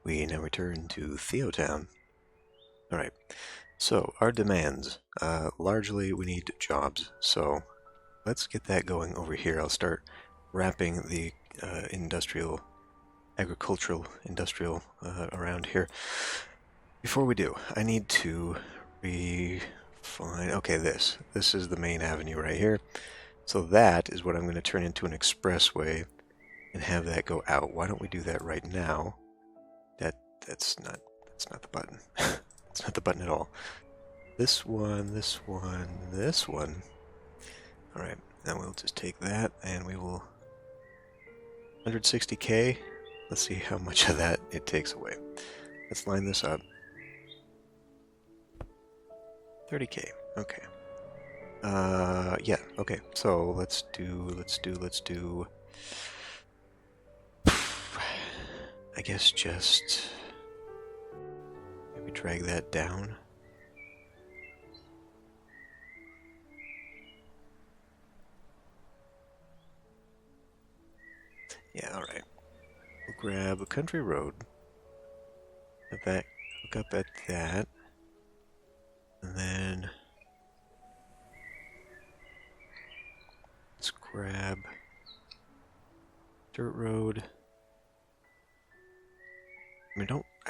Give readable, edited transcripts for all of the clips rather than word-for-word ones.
We now return to TheoTown. Alright, so our demands. Largely we need jobs, so let's get that going over here. I'll start wrapping the agricultural, industrial around here. Before we do, I need to refine... Okay, this is the main avenue right here. So that is what I'm going to turn into an expressway and have that go out. Why don't we do that right now? That's not the button. It's not the button at all. This one, this one, this one. Alright, now we'll just take that and we will 160k. Let's see how much of that it takes away. Let's line this up. 30k. Okay. Yeah, okay. So let's do I guess just maybe drag that down. Yeah, alright. We'll grab a country road. Have that hook up at that. And then let's grab dirt road. I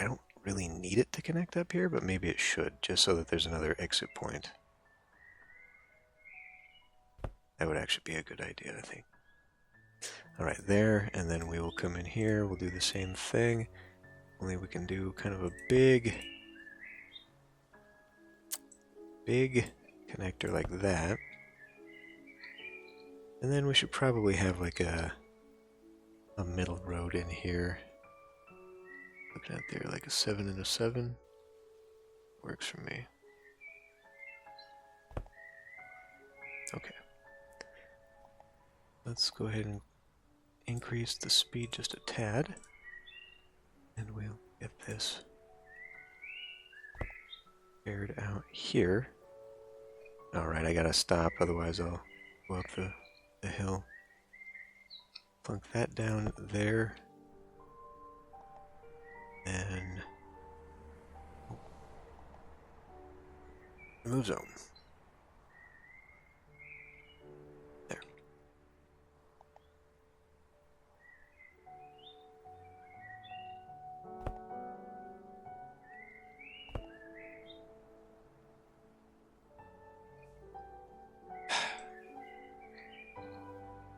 don't really need it to connect up here, but maybe it should, just so that there's another exit point. That would actually be a good idea, I think. Alright, there, and then we will come in here, we'll do the same thing, only we can do kind of a big connector like that. And then we should probably have like a middle road in here. Looking at there, like a 7 and a 7. Works for me. Okay. Let's go ahead and increase the speed just a tad. And we'll get this paired out here. Alright, I gotta stop, otherwise I'll go up the hill. Plunk that down there. And move zone. There.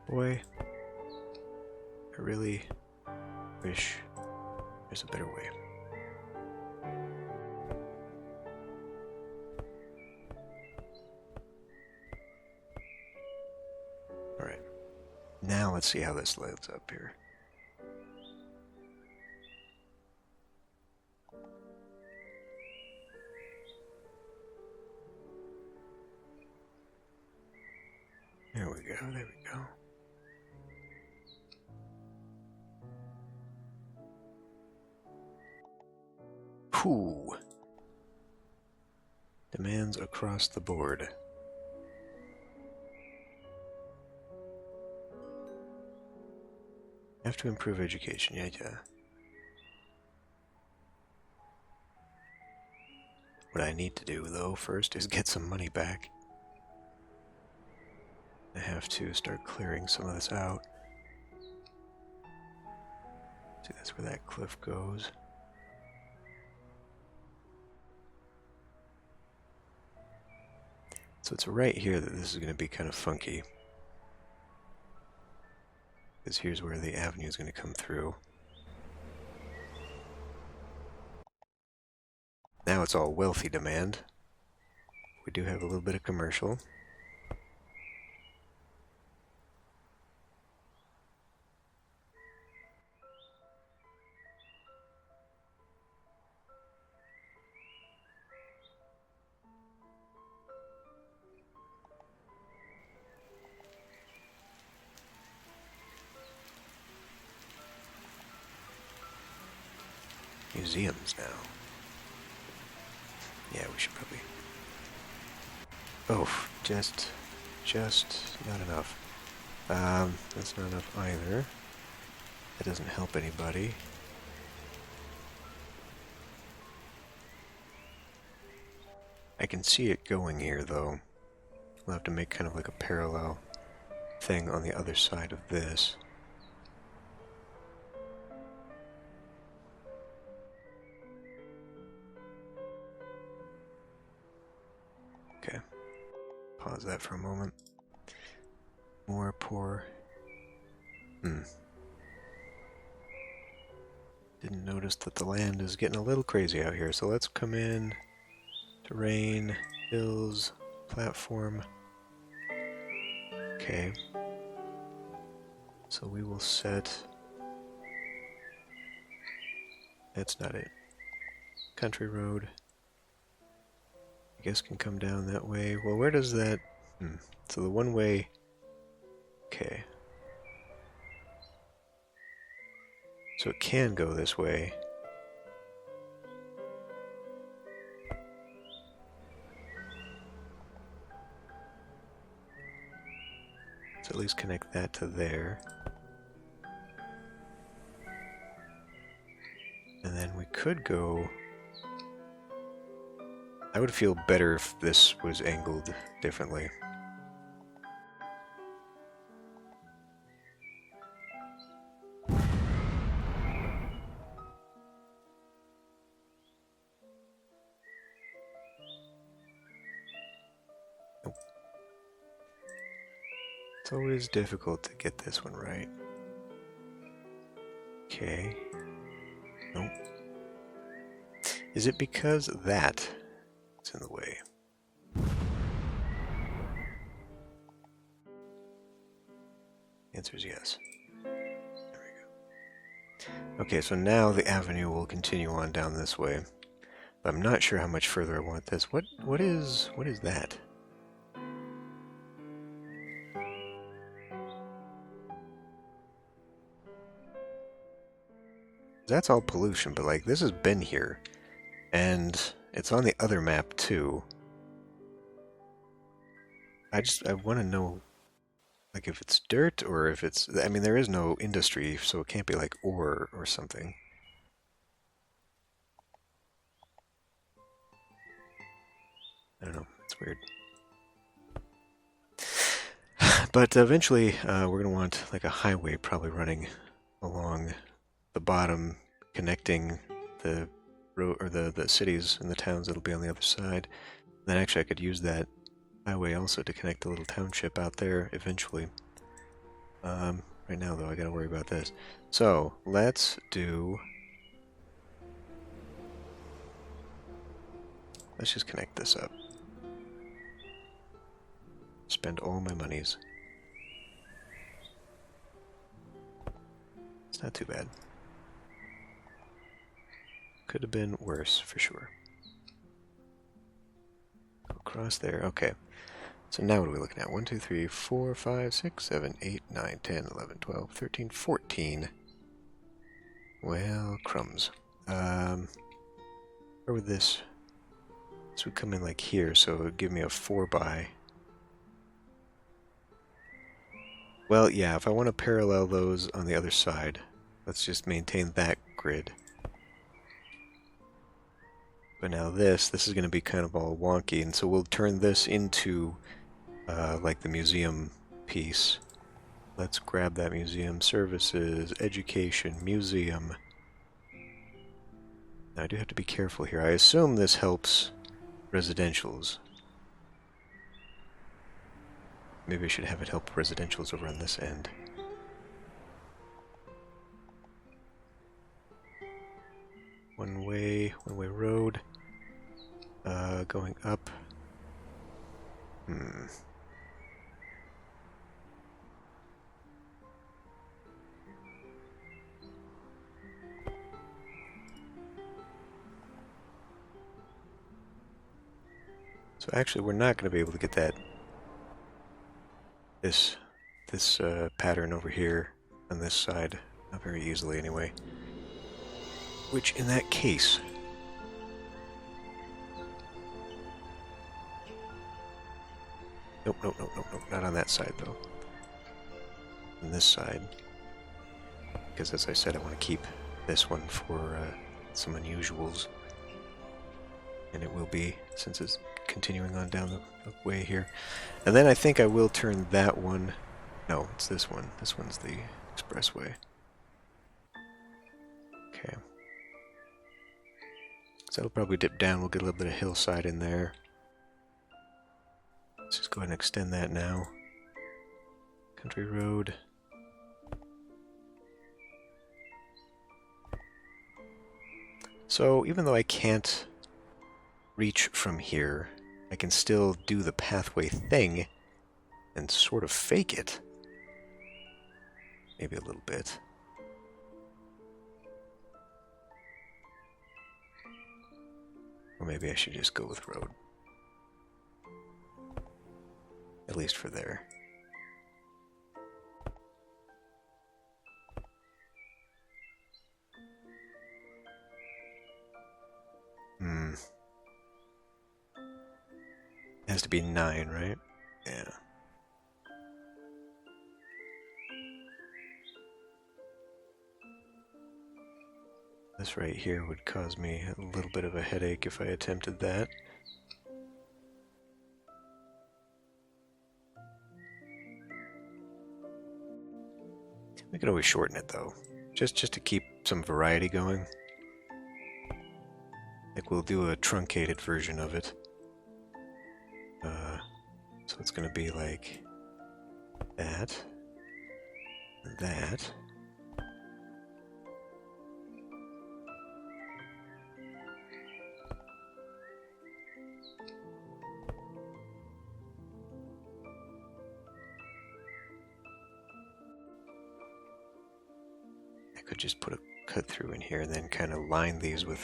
Boy, I really wish there's a better way. Alright. Now let's see how this loads up here. There we go, there we go. Whew. Demands across the board. Have to improve education, yeah. What I need to do, though, first is get some money back. I have to start clearing some of this out. See, that's where that cliff goes. So it's right here that this is going to be kind of funky. Because here's where the avenue is going to come through. Now it's all wealthy demand. We do have a little bit of commercial. Museums now. Yeah, we should probably... Oh, just not enough. That's not enough either. That doesn't help anybody. I can see it going here, though. We'll have to make kind of like a parallel thing on the other side of this. Okay. Pause that for a moment. More poor. Didn't notice that the land is getting a little crazy out here, so let's come in. Terrain, hills, platform. Okay. So we will set... That's not it. Country road. I guess can come down that way. Well, where does that... So the one way... Okay. So it can go this way. Let's at least connect that to there. And then we could go... I would feel better if this was angled differently. Nope. It's always difficult to get this one right. Okay. Nope. Is it because that is in the way? The answer is yes. There we go. Okay, so now the avenue will continue on down this way. But I'm not sure how much further I want this. What is that? That's all pollution, but like this has been here. And it's on the other map too. I want to know, like, if it's dirt or if it's... I mean, there is no industry, so it can't be like ore or something. I don't know. It's weird. But eventually, we're going to want like a highway probably running along the bottom, connecting the road or the cities and the towns that'll be on the other side. Then actually I could use that highway also to connect the little township out there eventually. Right now though, I gotta worry about this. So let's just connect this up. Spend all my monies. It's not too bad. Could have been worse, for sure. Across there, okay. So now what are we looking at? 1, 2, 3, 4, 5, 6, 7, 8, 9, 10, 11, 12, 13, 14. Well, crumbs. Where would this... This would come in like here, so it would give me a 4x. Well, yeah, if I want to parallel those on the other side, let's just maintain that grid. But now this is going to be kind of all wonky, and so we'll turn this into like the museum piece. Let's grab that museum. Services, education, museum. Now I do have to be careful here. I assume this helps residentials. Maybe I should have it help residentials over on this end. One way road. Going up. So actually, we're not going to be able to get that this pattern over here on this side, not very easily anyway. Which, in that case, nope, not on that side though. On this side, because as I said, I want to keep this one for some unusuals, and it will be, since it's continuing on down the way here. And then I think I will turn that one... No, it's this one. This one's the expressway. Okay. So it'll probably dip down. We'll get a little bit of hillside in there. Let's just go ahead and extend that now. Country road. So even though I can't reach from here, I can still do the pathway thing and sort of fake it. Maybe a little bit. Or maybe I should just go with road. At least for there. It has to be 9, right? Yeah. This right here would cause me a little bit of a headache if I attempted that. We could always shorten it though, just to keep some variety going. Like we'll do a truncated version of it. So it's going to be like that, that. I could just put a cut through in here and then kind of line these with...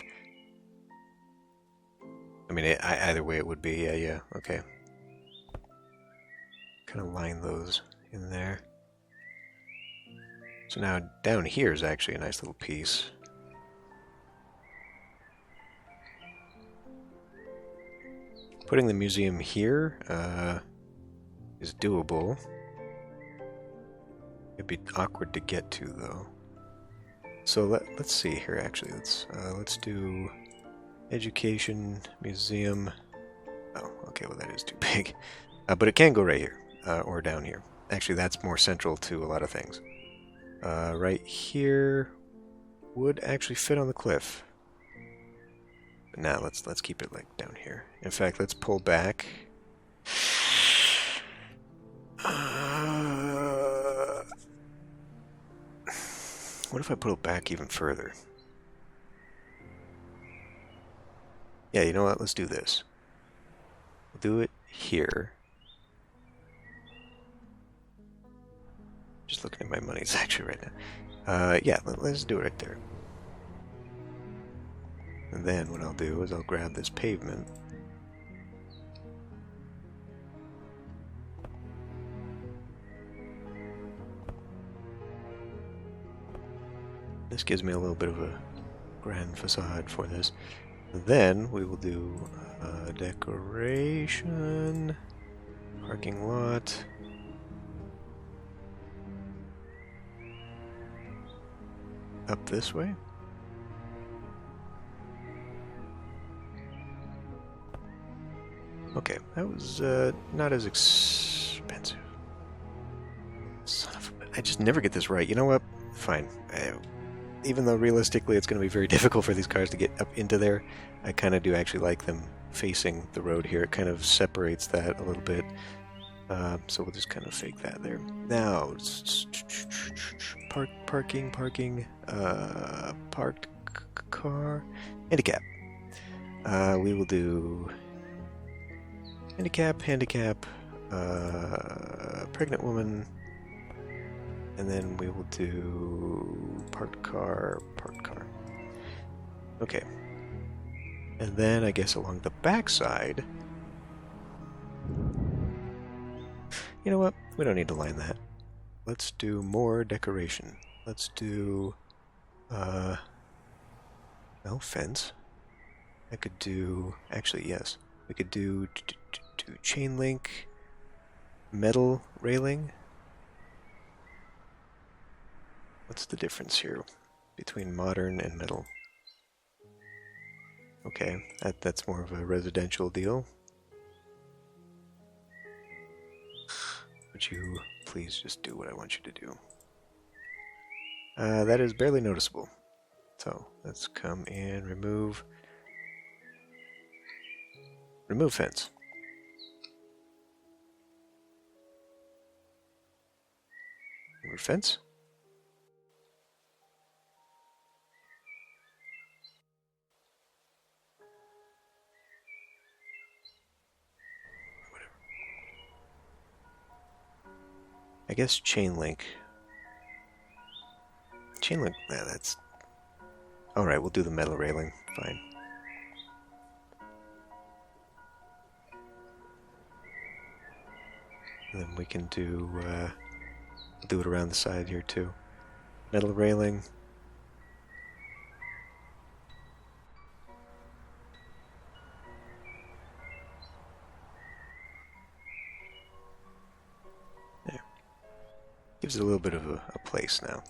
I mean, either way it would be, yeah, okay. Kind of line those in there. So now down here is actually a nice little piece. Putting the museum here is doable. It'd be awkward to get to though. So let's see here actually. Let's do education, museum. Oh, okay, well that is too big. But it can go right here. Or down here. Actually, that's more central to a lot of things. Right here would actually fit on the cliff. But now let's keep it like down here. In fact, let's pull back. What if I pull it back even further? Yeah, you know what? Let's do this. We'll do it here. Just looking at my money section right now. Yeah, let's do it right there. And then what I'll do is I'll grab this pavement. This gives me a little bit of a grand facade for this. And then we will do decoration, parking lot. Up this way? Okay, that was not as expensive. Son of a... I just never get this right. You know what? Fine. Even though realistically it's going to be very difficult for these cars to get up into there, I kind of do actually like them facing the road here. It kind of separates that a little bit. So we'll just kind of fake that there. Now, parking, parked car, handicap. We will do handicap, pregnant woman, and then we will do parked car. Okay. And then I guess along the back side... You know what? We don't need to line that. Let's do more decoration. Let's do... no fence. I could do... Actually, yes. We could do chain link, metal railing. What's the difference here between modern and metal? Okay, that's more of a residential deal. Would you please just do what I want you to do? That is barely noticeable. So let's come and remove fence. Remove fence. Whatever. I guess chain link. Chain link. Nah, that's all right. We'll do the metal railing. Fine. And then we can do it around the side here too. Metal railing. There. Gives it a little bit of a place now.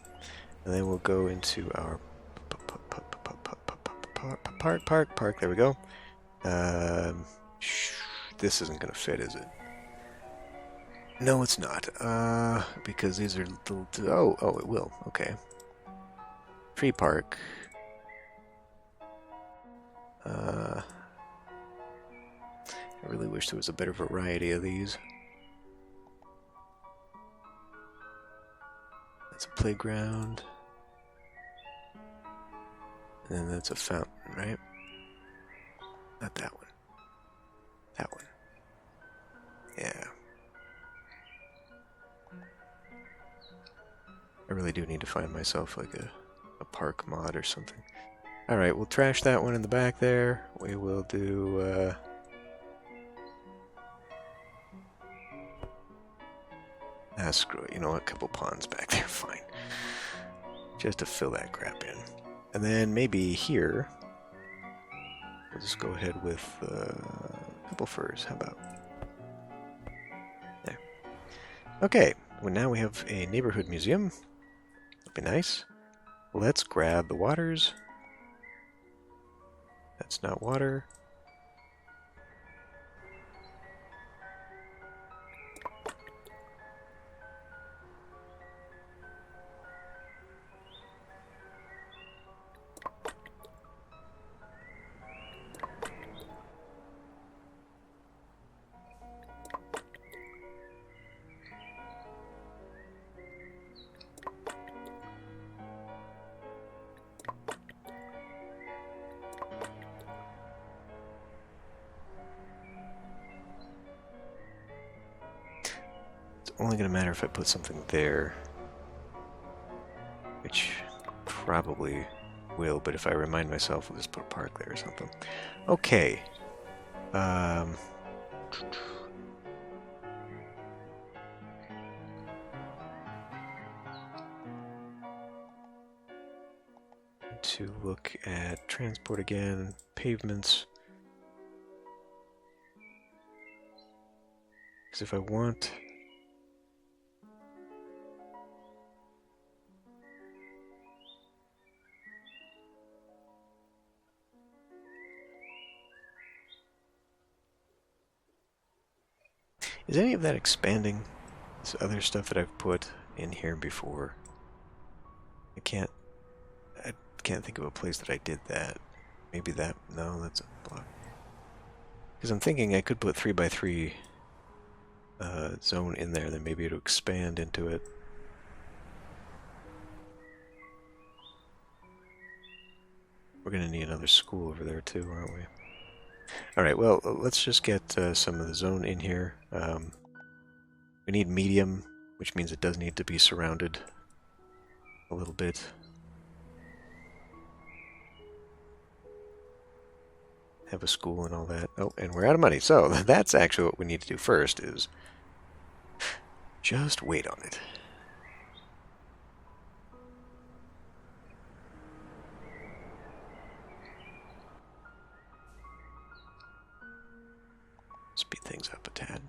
And then we'll go into our park. There we go. This isn't going to fit, is it? No, it's not. Because these are little... Oh, it will. Okay. Tree park. I really wish there was a better variety of these. That's a playground. And then that's a fountain, right? Not that one. That one. Yeah. I really do need to find myself like a park mod or something. Alright, we'll trash that one in the back there. We will do... screw it. You know what? A couple ponds back there. Fine. Just to fill that crap in. And then maybe here... We'll just go ahead with a couple furs. How about? There. Okay. Well, now we have a neighborhood museum. That'd be nice. Let's grab the waters. That's not water. Only going to matter if I put something there, which probably will, but if I remind myself, I'll just put a park there or something. Okay. To look at transport again, pavements. Because if I want... Is any of that expanding? This other stuff that I've put in here before. I can't think of a place that I did that. Maybe that, no, that's a block. Because I'm thinking I could put 3x3 zone in there, then maybe it'll expand into it. We're gonna need another school over there too, aren't we? Alright, well, let's just get some of the zone in here. We need medium, which means it does need to be surrounded a little bit. Have a school and all that. Oh, and we're out of money. So that's actually what we need to do first, is just wait on it. Speed things up a tad.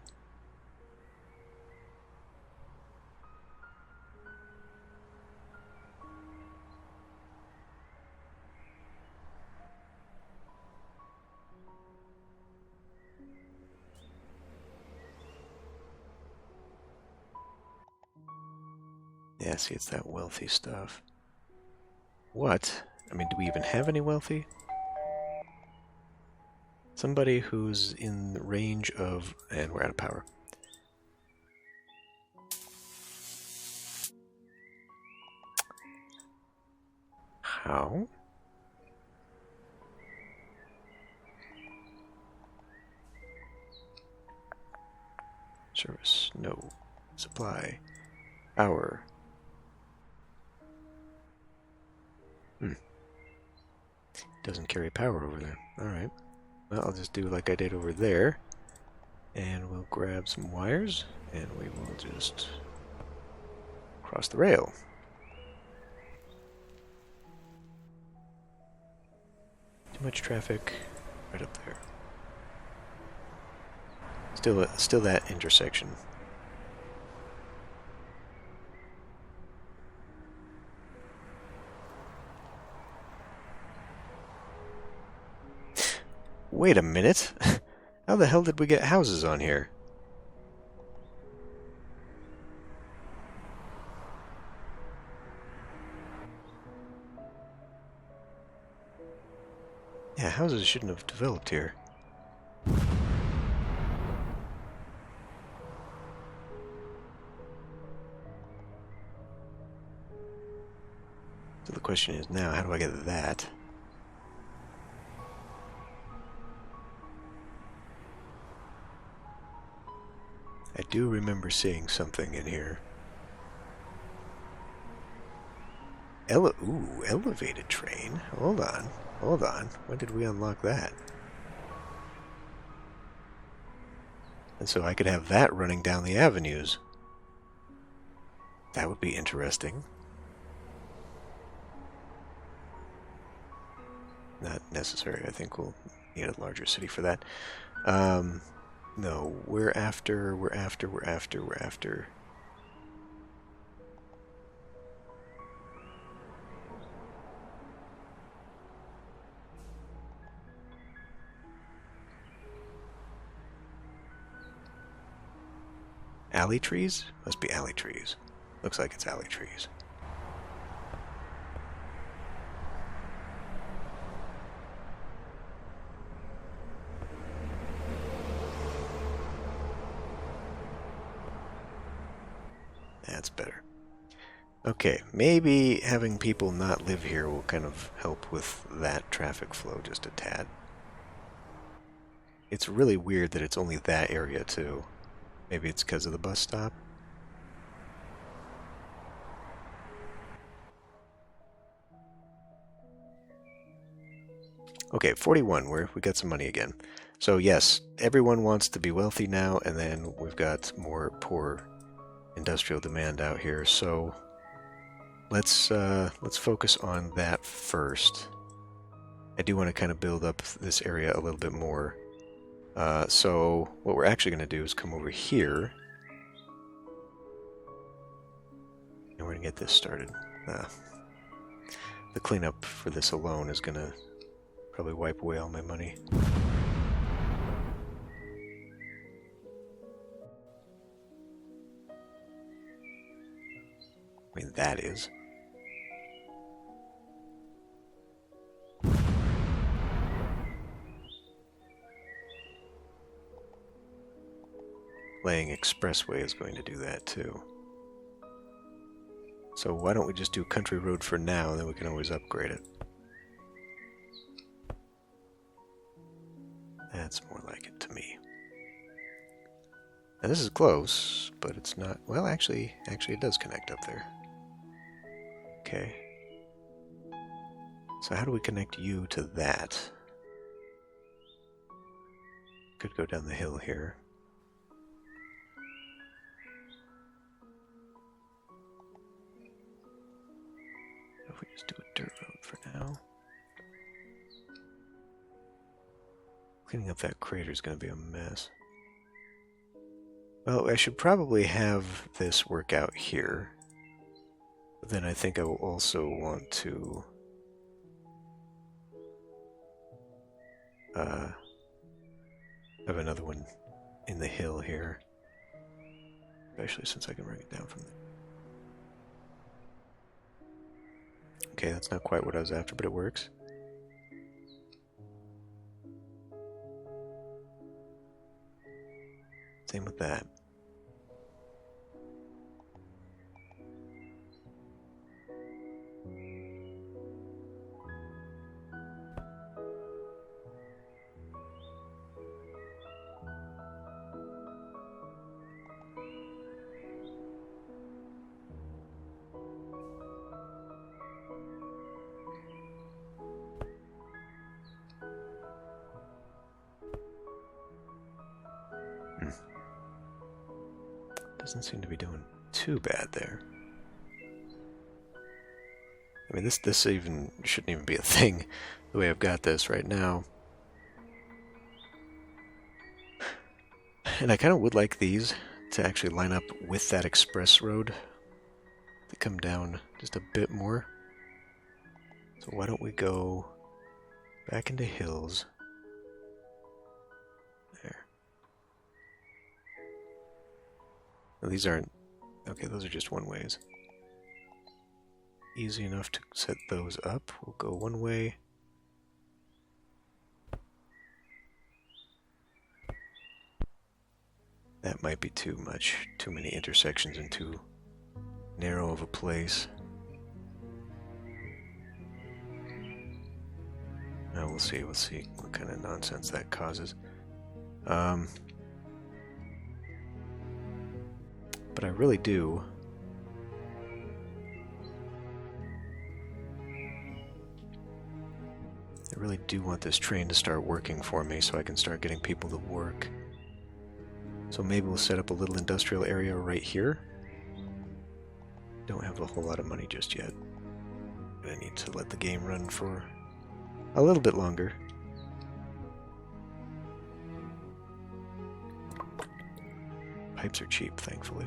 Yeah, see, it's that wealthy stuff. What? I mean, do we even have any wealthy? Somebody who's in range of... And we're out of power. How? Service, no. Supply, power. Doesn't carry power over there. Alright. Well, I'll just do like I did over there. And we'll grab some wires, and we will just cross the rail. Too much traffic right up there. Still that intersection. Wait a minute. How the hell did we get houses on here? Yeah, houses shouldn't have developed here. So the question is now, how do I get that? I do remember seeing something in here. Ooh, elevated train. Hold on. Hold on. When did we unlock that? And so I could have that running down the avenues. That would be interesting. Not necessary. I think we'll need a larger city for that. No, we're after. Alley trees? Must be alley trees. Looks like it's alley trees. That's better. Okay, maybe having people not live here will kind of help with that traffic flow just a tad. It's really weird that it's only that area, too. Maybe it's because of the bus stop? Okay, 41, we got some money again. So yes, everyone wants to be wealthy now, and then we've got more poor industrial demand out here. So let's focus on that first. I do want to kind of build up this area a little bit more. So what we're actually going to do is come over here, and we're going to get this started. The cleanup for this alone is going to probably wipe away all my money. I mean, that is. Laying expressway is going to do that too. So why don't we just do country road for now, and then we can always upgrade it. That's more like it to me. Now this is close, but it's not... Well, actually it does connect up there. Okay. So how do we connect you to that? Could go down the hill here. If we just do a dirt road for now. Cleaning up that crater is going to be a mess. Well, I should probably have this work out here. But then I think I will also want to have another one in the hill here. Especially since I can bring it down from there. Okay, that's not quite what I was after, but it works. Same with that. Doesn't seem to be doing too bad there. I mean, this even shouldn't even be a thing the way I've got this right now. And I kind of would like these to actually line up with that express road to come down just a bit more. So why don't we go back into hills. There. Now, these aren't... Okay, those are just one-ways. Easy enough to set those up. We'll go one way. That might be too much. Too many intersections and too narrow of a place. Now we'll see what kind of nonsense that causes. But I really do... I really do want this train to start working for me so I can start getting people to work. So maybe we'll set up a little industrial area right here. Don't have a whole lot of money just yet. But I need to let the game run for a little bit longer. Pipes are cheap, thankfully.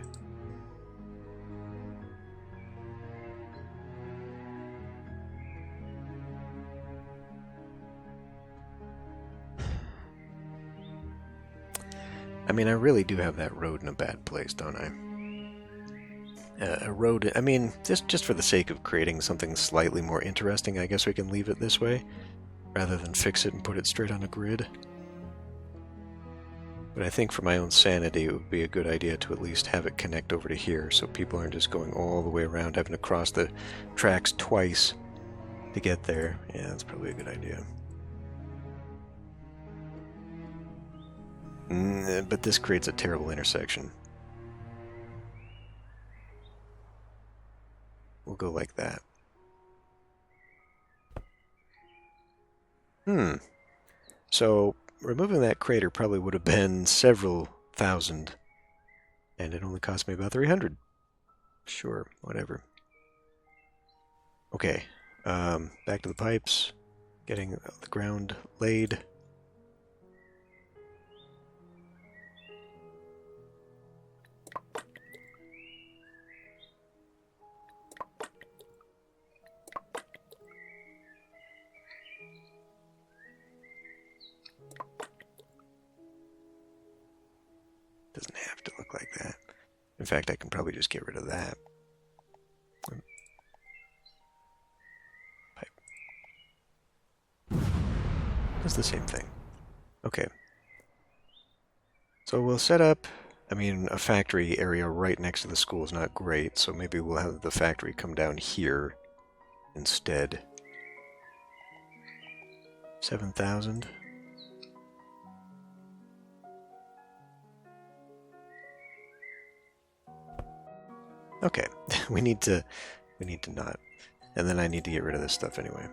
I mean, I really do have that road in a bad place, don't I? A road, I mean, just for the sake of creating something slightly more interesting, I guess we can leave it this way, rather than fix it and put it straight on a grid. But I think for my own sanity, it would be a good idea to at least have it connect over to here, so people aren't just going all the way around, having to cross the tracks twice to get there. Yeah, that's probably a good idea. But this creates a terrible intersection. We'll go like that. So, removing that crater probably would have been several thousand. And it only cost me about 300. Sure, whatever. Okay, back to the pipes. Getting the ground laid. Doesn't have to look like that. In fact, I can probably just get rid of that. Pipe. It's the same thing. Okay. So we'll set up, I mean, a factory area right next to the school is not great, so maybe we'll have the factory come down here instead. 7,000. Okay, we need to not. And then I need to get rid of this stuff anyway.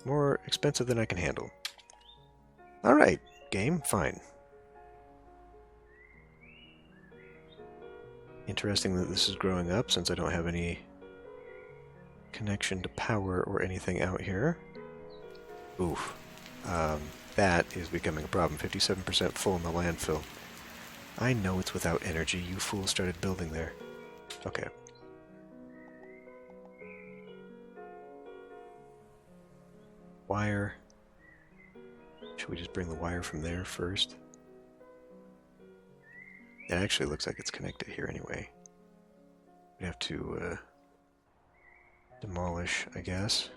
More expensive than I can handle. Alright, game, fine. Interesting that this is growing up since I don't have any connection to power or anything out here. Oof. That is becoming a problem. 57% full in the landfill. I know it's without energy. You fools started building there. Okay. Wire. Should we just bring the wire from there first? It actually looks like it's connected here anyway. we have to demolish, I guess.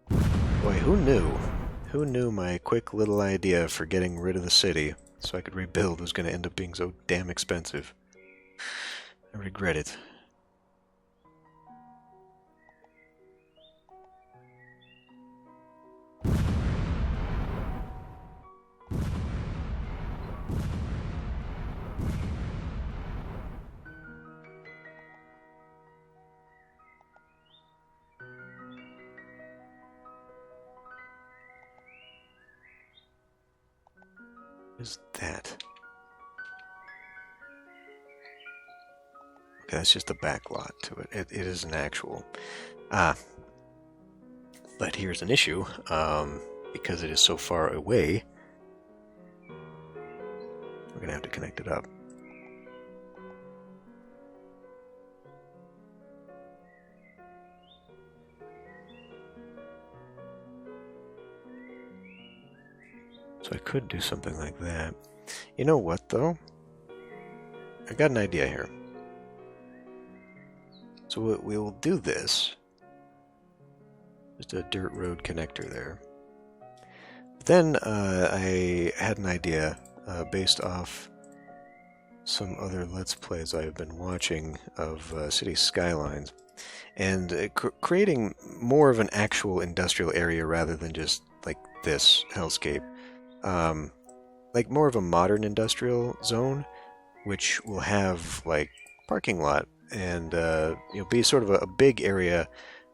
Boy, who knew? Who knew my quick little idea for getting rid of the city so I could rebuild was going to end up being so damn expensive? I regret it. What is that? Okay, that's just a back lot to it. It is an actual. Ah. But here's an issue. Because it is so far away, we're going to have to connect it up. So I could do something like that. You know what, though? I got an idea here. So we will do this. Just a dirt road connector there. But then I had an idea based off some other Let's Plays I've been watching of city skylines. And creating more of an actual industrial area rather than just like this hellscape. Like more of a modern industrial zone, which will have like parking lot and be sort of a big area,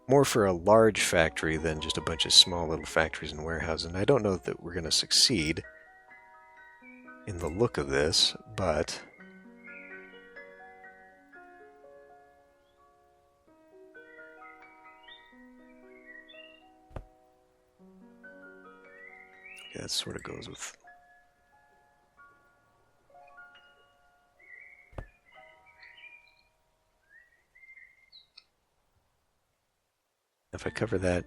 more for a large factory than just a bunch of small little factories and warehouses. And I don't know that we're going to succeed in the look of this, but yeah, that sort of goes with. If I cover that,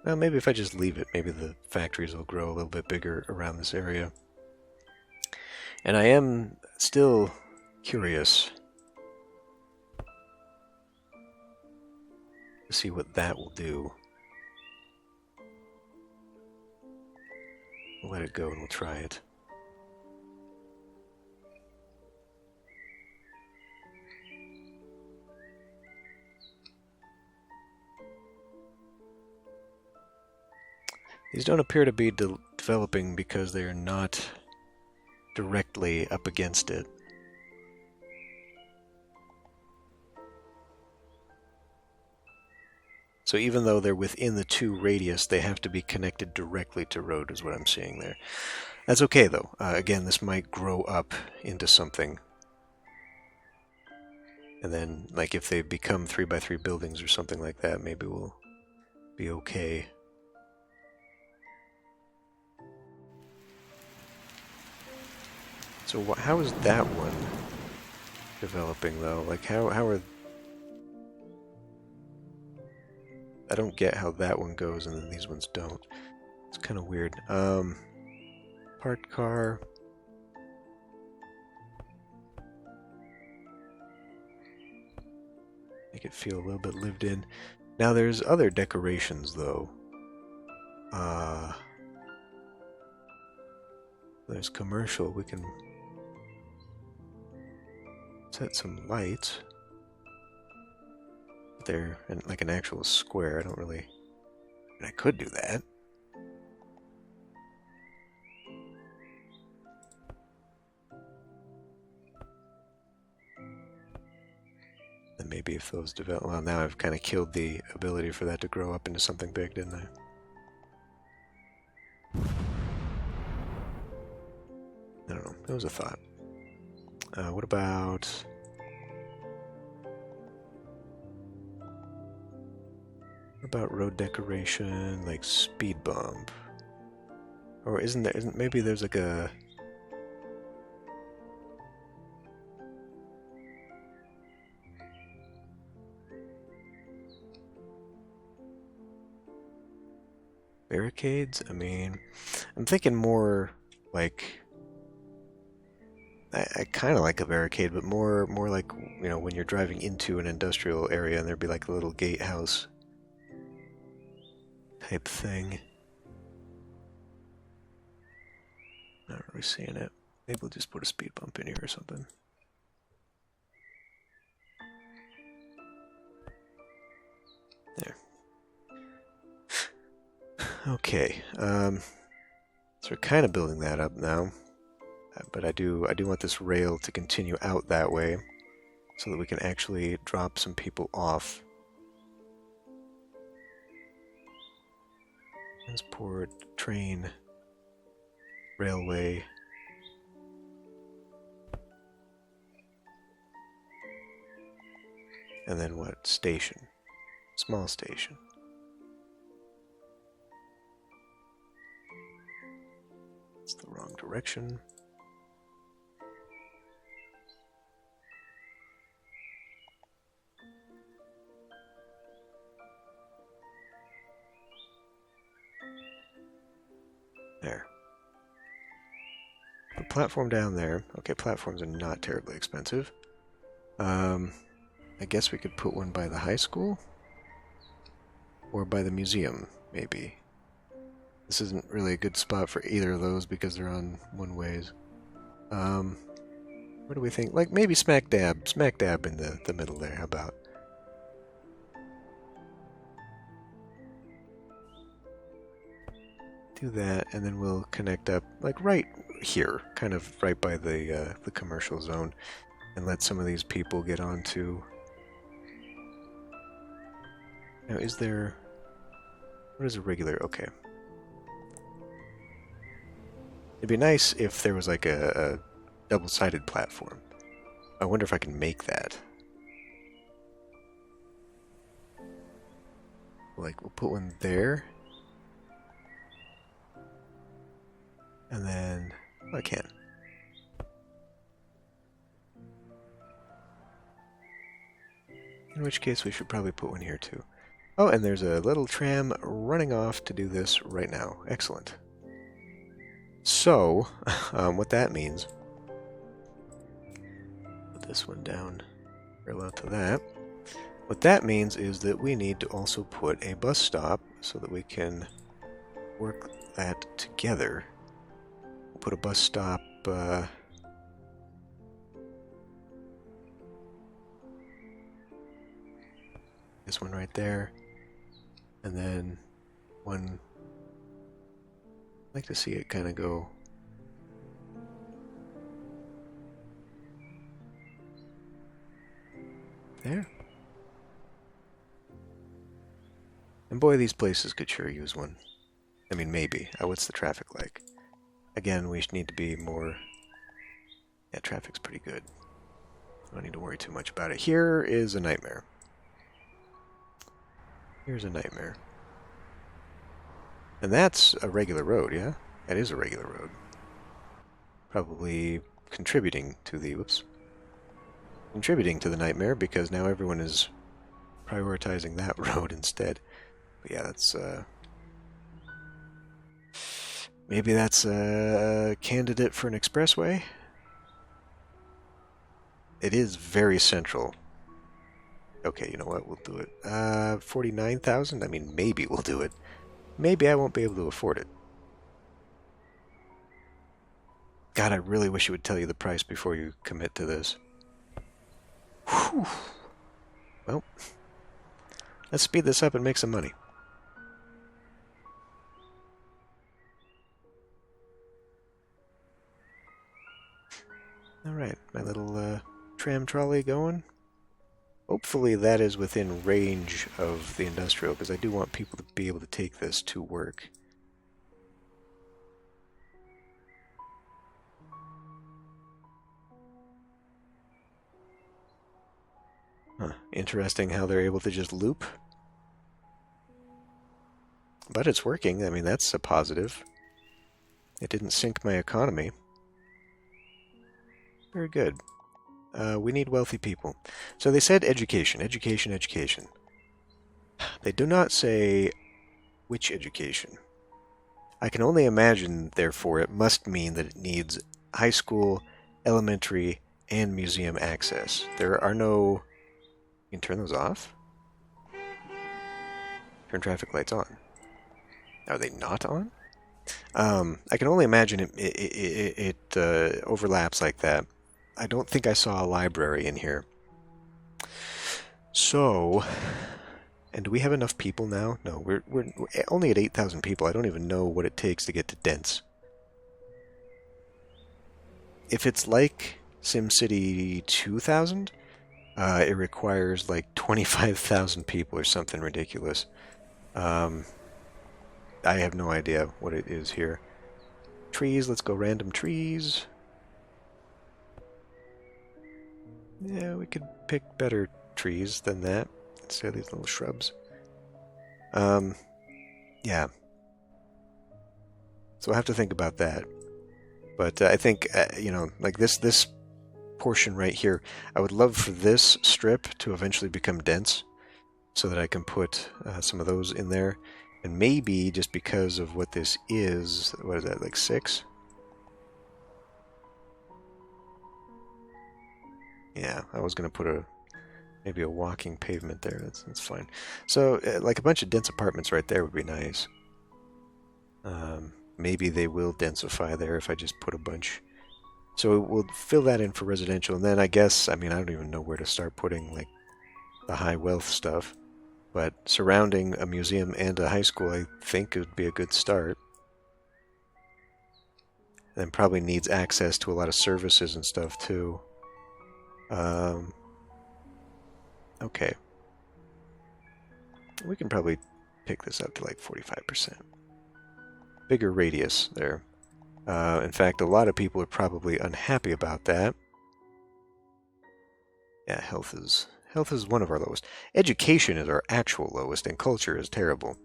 well, maybe if I just leave it, maybe the factories will grow a little bit bigger around this area. And I am still curious to see what that will do. We'll let it go and we'll try it. These don't appear to be developing because they are not directly up against it. So even though they're within the 2 radius, they have to be connected directly to road, is what I'm seeing there. That's okay, though. Again, this might grow up into something. And then, like, if they become 3x3 buildings or something like that, maybe we'll be okay. So how is that one developing, though? Like, how are... I don't get how that one goes and then these ones don't. It's kind of weird. Part car. Make it feel a little bit lived in. Now there's other decorations, though. There's commercial. We can set some lights. There, and like an actual square. I don't really... I could do that. And maybe if those develop... Well, now I've kind of killed the ability for that to grow up into something big, didn't I? I don't know. That was a thought. What about... What about road decoration, like speed bump? Or isn't maybe there's like a... Barricades? I mean, I'm thinking more like I kind of like a barricade, but more like, you know, when you're driving into an industrial area and there'd be like a little gatehouse type thing. Not really seeing it. Maybe we'll just put a speed bump in here or something. There. Okay. So we're kind of building that up now, but I do want this rail to continue out that way, so that we can actually drop some people off. Transport, train, railway. And then what? Station. Small station. It's the wrong direction. There. The platform down there. Okay, platforms are not terribly expensive. I guess we could put one by the high school? Or by the museum, maybe. This isn't really a good spot for either of those because they're on one-ways. What do we think? Like, maybe smack dab in the middle there, how about? Do that, and then we'll connect up, like, right here, kind of right by the commercial zone, and let some of these people get onto... Now, is there... What is a regular... Okay. It'd be nice if there was like a double-sided platform. I wonder if I can make that. Like, we'll put one there. And then... Oh, I can. In which case, we should probably put one here, too. Oh, and there's a little tram running off to do this right now. Excellent. So, what that means... Put this one down parallel to that. What that means is that we need to also put a bus stop so that we can work that together. We'll put a bus stop... this one right there. And then one... I'd like to see it kind of go... there. And boy, these places could sure use one. I mean, maybe. What's the traffic like? Again, we need to be more... Yeah, traffic's pretty good. I don't need to worry too much about it. Here is a nightmare. Here's a nightmare. And that's a regular road, yeah? That is a regular road. Probably contributing to the... Whoops. Contributing to the nightmare, because now everyone is prioritizing that road instead. But yeah, that's... maybe that's a candidate for an expressway? It is very central. Okay, you know what? We'll do it. 49,000? I mean, maybe we'll do it. Maybe I won't be able to afford it. God, I really wish it would tell you the price before you commit to this. Whew. Well, let's speed this up and make some money. Alright, my little tram trolley going. Hopefully that is within range of the industrial, because I do want people to be able to take this to work. Huh. Interesting how they're able to just loop. But it's working. I mean, that's a positive. It didn't sink my economy. Very good. We need wealthy people. So they said education, education, education. They do not say which education. I can only imagine, therefore, it must mean that it needs high school elementary and museum access. There are no... You can turn those off? Turn traffic lights on. Are they not on? I can only imagine it overlaps like that. I don't think I saw a library in here. So, and do we have enough people now? No, we're only at 8,000 people. I don't even know what it takes to get to dense. If it's like SimCity 2000, it requires like 25,000 people or something ridiculous. I have no idea what it is here. Trees, let's go random trees. Yeah, we could pick better trees than that instead of these little shrubs. Yeah. So I have to think about that. But I think, you know, like this portion right here, I would love for this strip to eventually become dense so that I can put some of those in there. And maybe just because of what this is, what is that, like 6? Yeah, I was going to put maybe a walking pavement there. That's fine. So, like a bunch of dense apartments right there would be nice. Maybe they will densify there if I just put a bunch. So we'll fill that in for residential, and then I guess, I mean, I don't even know where to start putting like the high wealth stuff. But surrounding a museum and a high school, I think it would be a good start. And probably needs access to a lot of services and stuff too. Okay. We can probably pick this up to like 45%. Bigger radius there. In fact, a lot of people are probably unhappy about that. Yeah, health is one of our lowest. Education is our actual lowest, and culture is terrible.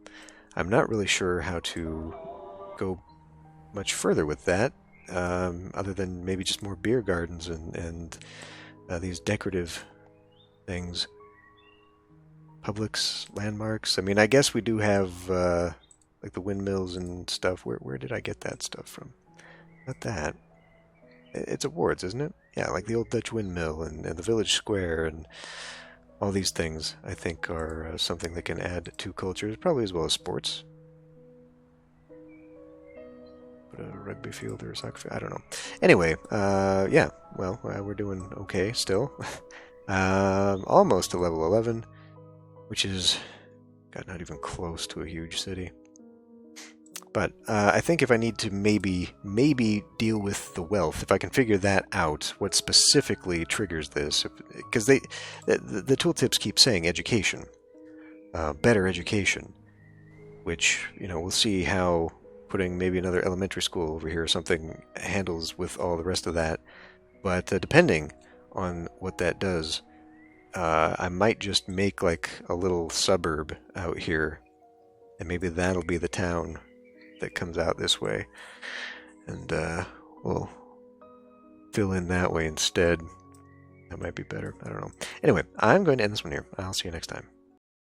I'm not really sure how to go much further with that, other than maybe just more beer gardens and these decorative things. Publix, landmarks. I mean, I guess we do have like the windmills and stuff. Where did I get that stuff from? Not that. It's awards, isn't it? Yeah, like the old Dutch windmill and the village square and all these things, I think, are something that can add to cultures, probably as well as sports. But a rugby field or a soccer field, I don't know. Anyway, yeah, well, we're doing okay still. Almost to level 11, which is, God, not even close to a huge city. But I think if I need to maybe deal with the wealth, if I can figure that out, what specifically triggers this, because the tooltips keep saying education, better education, which, you know, we'll see how putting maybe another elementary school over here or something handles with all the rest of that. But depending on what that does, I might just make like a little suburb out here, and maybe that'll be the town that comes out this way, and we'll fill in that way instead. That might be better. I don't know. Anyway, I'm going to end this one here. I'll see you next time.